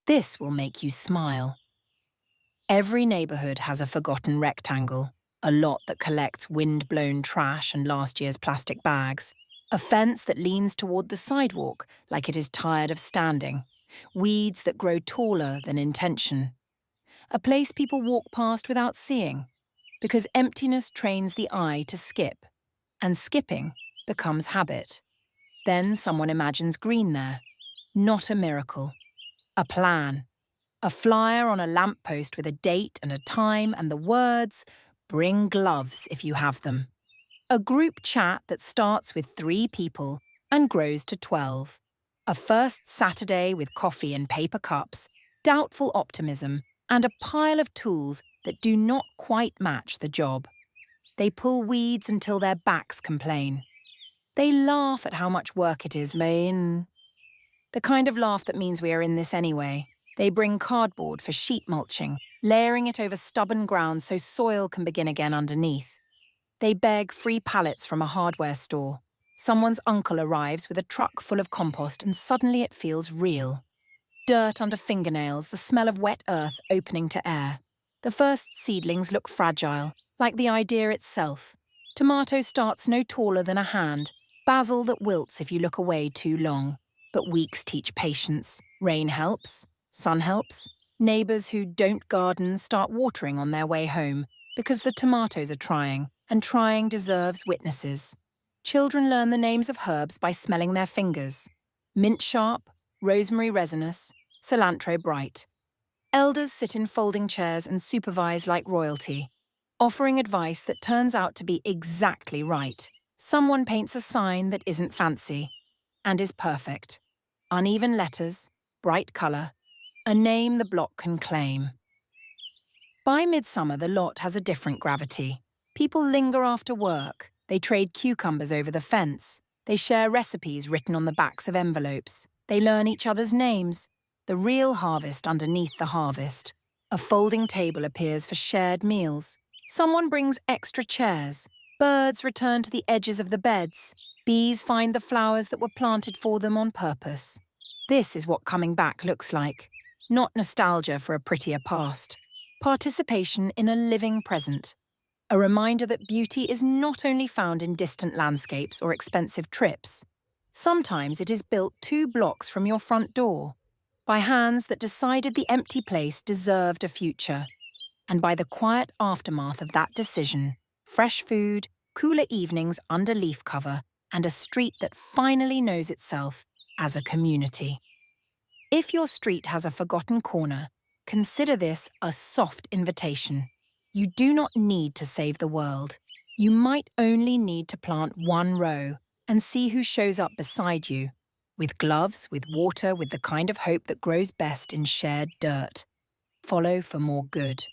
This will make you smile. Every neighborhood has a forgotten rectangle, a lot that collects wind-blown trash and last year's plastic bags, a fence that leans toward the sidewalk like it is tired of standing, weeds that grow taller than intention, a place people walk past without seeing, because emptiness trains the eye to skip, and skipping becomes habit. Then someone imagines green there. Not a miracle. A plan. A flyer on a lamppost with a date and a time and the words, "Bring gloves if you have them." A group chat that starts with 3 people and grows to 12. A first Saturday with coffee and paper cups, doubtful optimism, and a pile of tools that do not quite match the job. They pull weeds until their backs complain. They laugh at how much work it is, man. The kind of laugh that means we are in this anyway. They bring cardboard for sheet mulching, layering it over stubborn ground so soil can begin again underneath. They beg free pallets from a hardware store. Someone's uncle arrives with a truck full of compost and suddenly it feels real. Dirt under fingernails, the smell of wet earth opening to air. The first seedlings look fragile, like the idea itself. Tomato starts no taller than a hand, basil that wilts if you look away too long. But weeks teach patience. Rain helps, sun helps. Neighbours who don't garden start watering on their way home because the tomatoes are trying, and trying deserves witnesses. Children learn the names of herbs by smelling their fingers. Mint sharp, rosemary resinous, cilantro bright. Elders sit in folding chairs and supervise like royalty, offering advice that turns out to be exactly right. Someone paints a sign that isn't fancy and is perfect. Uneven letters, bright colour, a name the block can claim. By midsummer, the lot has a different gravity. People linger after work. They trade cucumbers over the fence. They share recipes written on the backs of envelopes. They learn each other's names. The real harvest underneath the harvest. A folding table appears for shared meals. Someone brings extra chairs. Birds return to the edges of the beds. Bees find the flowers that were planted for them on purpose. This is what coming back looks like. Not nostalgia for a prettier past. Participation in a living present. A reminder that beauty is not only found in distant landscapes or expensive trips. Sometimes it is built 2 blocks from your front door, by hands that decided the empty place deserved a future, and by the quiet aftermath of that decision, fresh food, cooler evenings under leaf cover, and a street that finally knows itself as a community. If your street has a forgotten corner, consider this a soft invitation. You do not need to save the world. You might only need to plant 1 row and see who shows up beside you, with gloves, with water, with the kind of hope that grows best in shared dirt. Follow for more good.